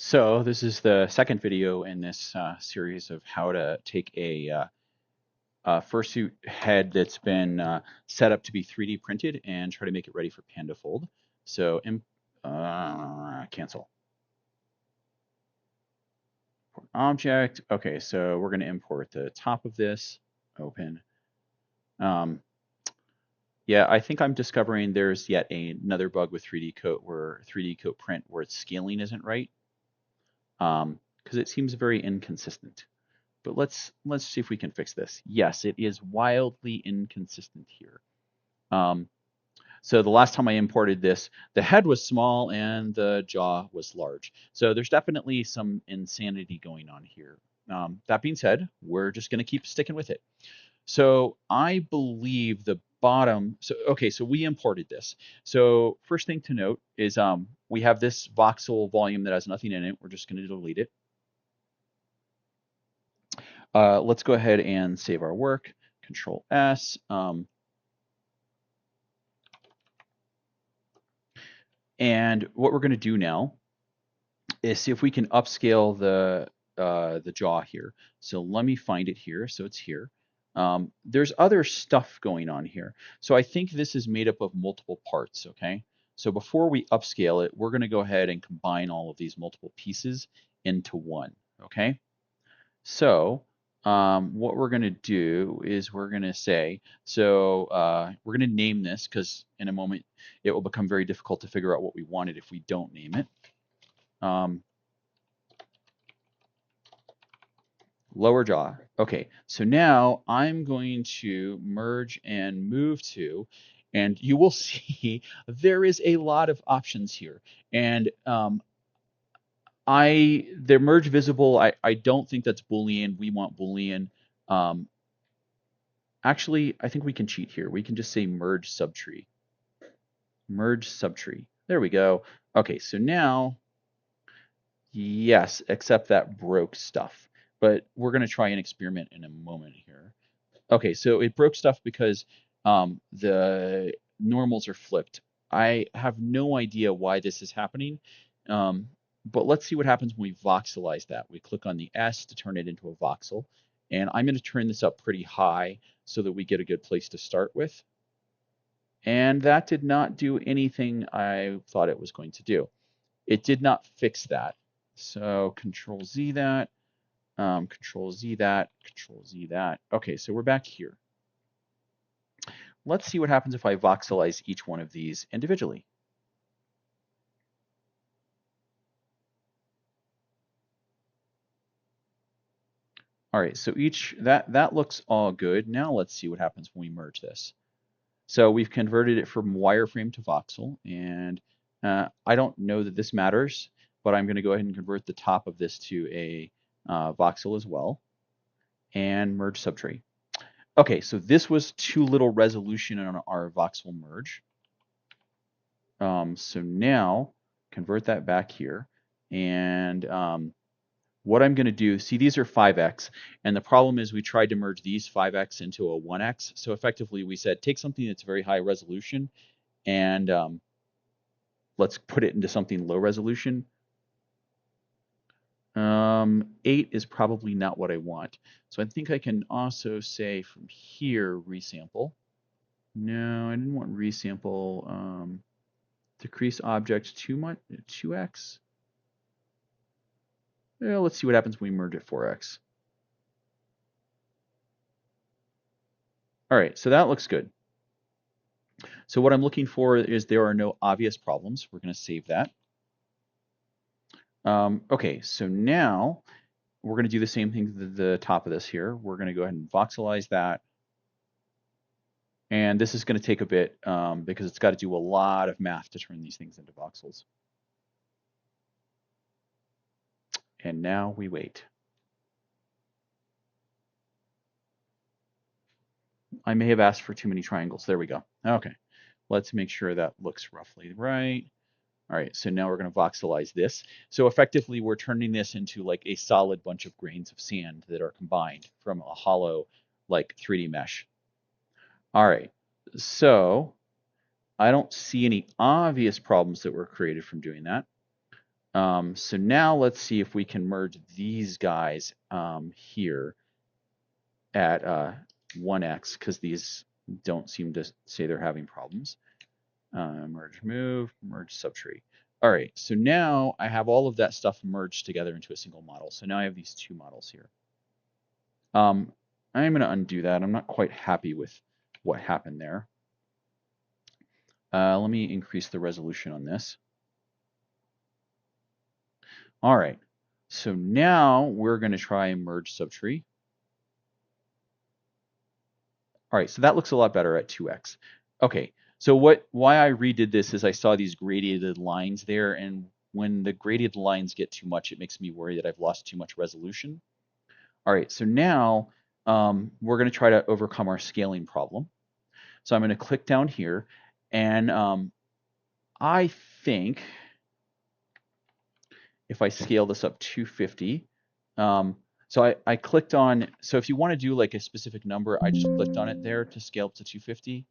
So this is the second video in this series of how to take a fursuit head that's been set up to be 3D printed and try to make it ready for Pandafold. So cancel. Object. Okay, so we're going to import the top of this. Open. Um, yeah, I think I'm discovering there's yet another bug with 3DCoatPrint where its scaling isn't right because it seems very inconsistent. But let's see if we can fix this. Yes, it is wildly inconsistent here. So the last time I imported this, the head was small and the jaw was large. So there's definitely some insanity going on here. That being said, we're just going to keep sticking with it. So I believe the bottom, so okay, so we imported this. So first thing to note is we have this voxel volume that has nothing in it. We're just going to delete it. Let's go ahead and save our work. Control S. And what we're going to do now is see if we can upscale the jaw here. So let me find it here. So it's here. There's other stuff going on here. So I think this is made up of multiple parts, okay? So before we upscale it, we're going to go ahead and combine all of these multiple pieces into one, okay? So what we're going to do is we're going to say, so we're going to name this because in a moment it will become very difficult to figure out what we wanted if we don't name it. Lower jaw. Okay, so now I'm going to merge and move to, and you will see there is a lot of options here. And the merge visible, I don't think that's Boolean. We want Boolean. Actually, I think we can cheat here. We can just say merge subtree. Merge subtree. There we go. Okay, so now, yes, except that broke stuff. But we're going to try an experiment in a moment here. Okay, so it broke stuff because the normals are flipped. I have no idea why this is happening, but let's see what happens when we voxelize that. We click on the S to turn it into a voxel, and I'm going to turn this up pretty high so that we get a good place to start with. And that did not do anything I thought it was going to do. It did not fix that. So Control Z that, Control Z that, Control Z that. Okay, so we're back here. Let's see what happens if I voxelize each one of these individually. All right, so that looks all good. Now let's see what happens when we merge this. So we've converted it from wireframe to voxel, and I don't know that this matters, but I'm going to go ahead and convert the top of this to a voxel as well, and merge subtree. Okay, so this was too little resolution on our voxel merge. So now convert that back here, and what I'm going to do, see these are 5x, and the problem is we tried to merge these 5x into a 1x. So effectively we said take something that's very high resolution and let's put it into something low resolution. 8 is probably not what I want. So I think I can also say from here resample. No, I didn't want resample. Decrease object 2x. Yeah, let's see what happens when we merge at 4x. All right, so that looks good. So what I'm looking for is there are no obvious problems. We're going to save that. Okay, so now we're going to do the same thing to the top of this here. We're going to go ahead and voxelize that. And this is going to take a bit because it's got to do a lot of math to turn these things into voxels. And now we wait. I may have asked for too many triangles. There we go. Okay, let's make sure that looks roughly right. All right, so now we're going to voxelize this. So effectively, we're turning this into like a solid bunch of grains of sand that are combined from a hollow, like 3D mesh. All right, so I don't see any obvious problems that were created from doing that. So now let's see if we can merge these guys here at 1x, because these don't seem to say they're having problems. Merge move, merge subtree. All right, so now I have all of that stuff merged together into a single model. So now I have these two models here. I'm going to undo that. I'm not quite happy with what happened there. Let me increase the resolution on this. All right, so now we're going to try and merge subtree. All right, so that looks a lot better at 2x. Okay, so why I redid this is I saw these gradiated lines there, and when the gradient lines get too much, it makes me worry that I've lost too much resolution. All right, so now we're going to try to overcome our scaling problem. So I'm going to click down here, and I think if I scale this up 250, so I clicked on, so if you want to do like a specific number, I just clicked on it there to scale up to 250.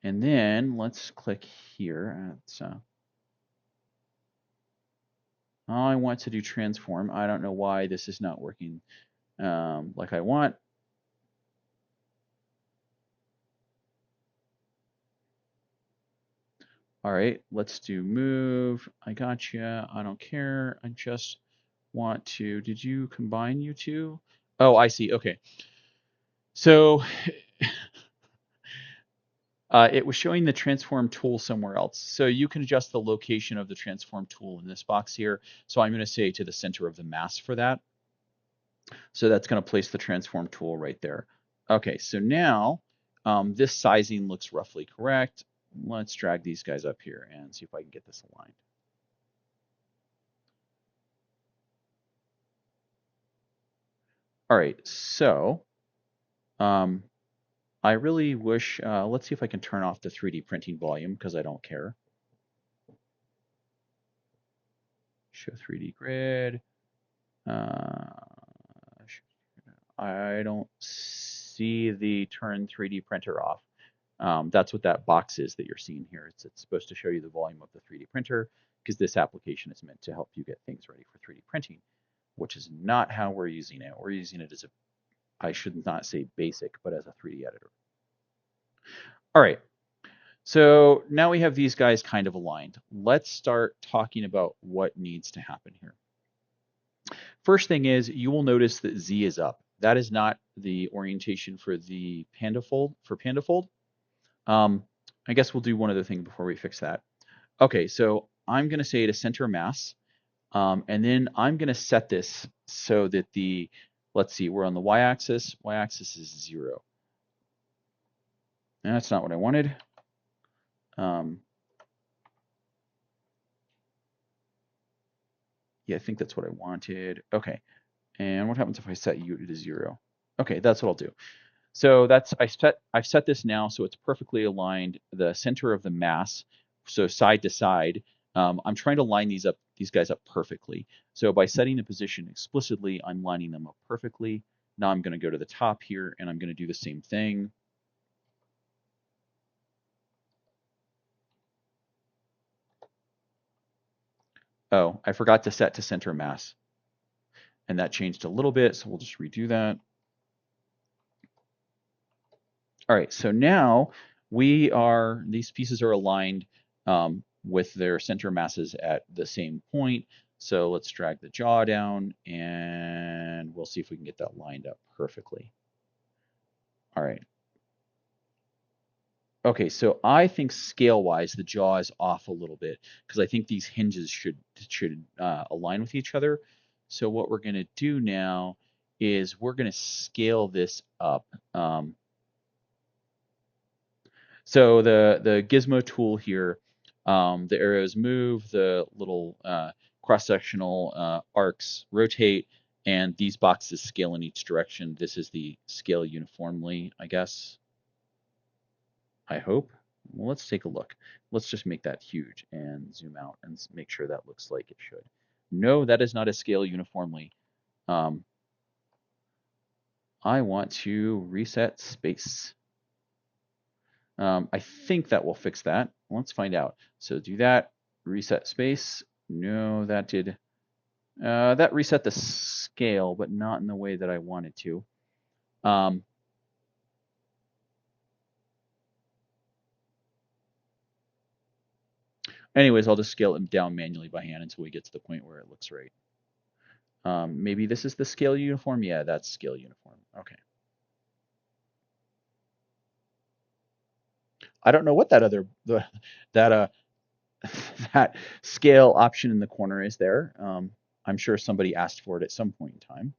And then let's click here. I want to do transform. I don't know why this is not working like I want. All right, let's do move. I gotcha. I don't care. I just want to, did you combine you two? Oh, I see. Okay. So it was showing the transform tool somewhere else. So you can adjust the location of the transform tool in this box here. So I'm going to say to the center of the mass for that. So that's going to place the transform tool right there. Okay, so now this sizing looks roughly correct. Let's drag these guys up here and see if I can get this aligned. All right, so I really wish, let's see if I can turn off the 3D printing volume because I don't care. Show 3D grid. I don't see the turn 3D printer off. That's what that box is that you're seeing here. It's supposed to show you the volume of the 3D printer because this application is meant to help you get things ready for 3D printing, which is not how we're using it. We're using it as a, I should not say basic, but as a 3D editor. All right, so now we have these guys kind of aligned. Let's start talking about what needs to happen here. First thing is you will notice that Z is up. That is not the orientation for the Pandafold. I guess we'll do one other thing before we fix that. Okay, so I'm going to say to center mass, and then I'm going to set this so that the, let's see, we're on the y-axis. Y-axis is 0. And that's not what I wanted. Yeah, I think that's what I wanted. Okay, and what happens if I set u to 0? Okay, that's what I'll do. So that's I've set this now so it's perfectly aligned, the center of the mass, so side to side. I'm trying to line these guys up perfectly. So by setting the position explicitly, I'm lining them up perfectly. Now I'm going to go to the top here and I'm going to do the same thing. Oh, I forgot to set to center mass. And that changed a little bit, so we'll just redo that. All right, so now these pieces are aligned with their center masses at the same point. So let's drag the jaw down and we'll see if we can get that lined up perfectly. All right. Okay, so I think scale-wise, the jaw is off a little bit because I think these hinges should align with each other. So what we're going to do now is we're going to scale this up. So the gizmo tool here, the arrows move, the little cross-sectional arcs rotate, and these boxes scale in each direction. This is the scale uniformly, I guess. I hope. Well, let's take a look. Let's just make that huge and zoom out and make sure that looks like it should. No, that is not a scale uniformly. I want to reset space. I think that will fix that. Let's find out. So do that, reset space. No, that did, that reset the scale, but not in the way that I wanted to. Anyways, I'll just scale it down manually by hand until we get to the point where it looks right. Maybe this is the scale uniform. Yeah, that's scale uniform. Okay. I don't know what that other that that scale option in the corner is there. I'm sure somebody asked for it at some point in time.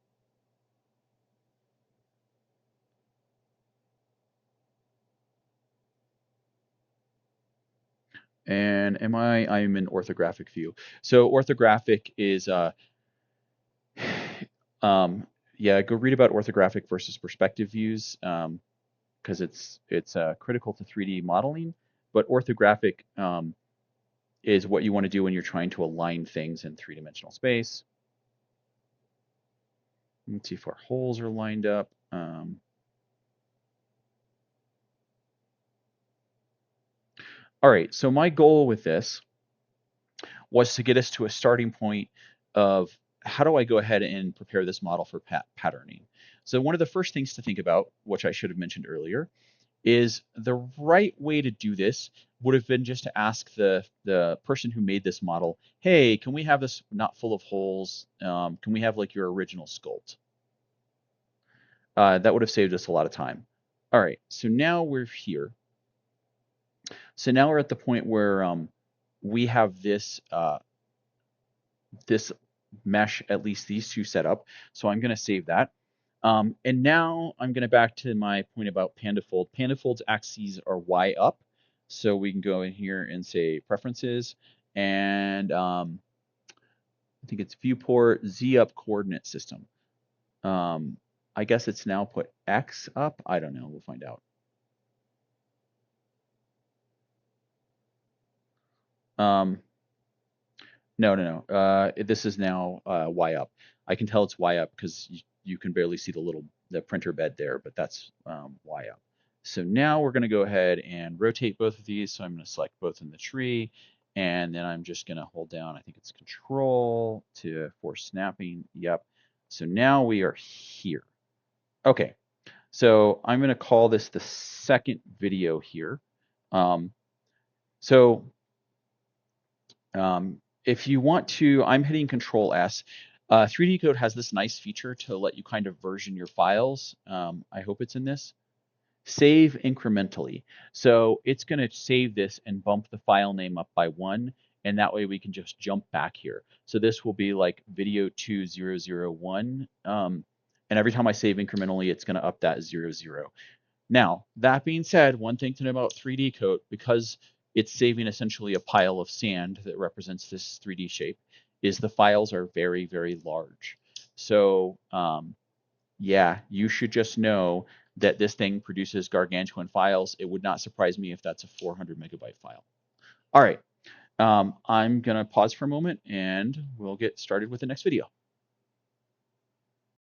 And I'm in orthographic view. So orthographic is yeah, go read about orthographic versus perspective views, because it's critical to 3D modeling. But orthographic is what you want to do when you're trying to align things in three-dimensional space. Let's see if our holes are lined up. All right, so my goal with this was to get us to a starting point of how do I go ahead and prepare this model for patterning. So one of the first things to think about, which I should have mentioned earlier, is the right way to do this would have been just to ask the person who made this model, hey, can we have this not full of holes? Can we have like your original sculpt? That would have saved us a lot of time. All right, so now we're here. So now we're at the point where we have this this mesh, at least these two set up. So I'm going to save that. And now I'm going to back to my point about Pandafold. Pandafold's axes are Y up. So we can go in here and say preferences, and I think it's viewport Z up coordinate system. I guess it's now put X up. I don't know. We'll find out. No. This is now Y up. I can tell it's Y up because you can barely see the printer bed there, but that's Y up. So now we're going to go ahead and rotate both of these. So I'm going to select both in the tree, and then I'm just going to hold down, I think it's Control for snapping. Yep. So now we are here. Okay. So I'm going to call this the second video here. If you want to, I'm hitting Control S. 3DCoat has this nice feature to let you kind of version your files. I hope it's in this. Save incrementally. So it's going to save this and bump the file name up by 1, and that way we can just jump back here. So this will be like video 2001, and every time I save incrementally, it's going to up that 00. Now, that being said, one thing to know about 3DCoat, because it's saving essentially a pile of sand that represents this 3D shape, is the files are very, very large. So yeah, you should just know that this thing produces gargantuan files. It would not surprise me if that's a 400 megabyte file. All right, I'm gonna pause for a moment and we'll get started with the next video.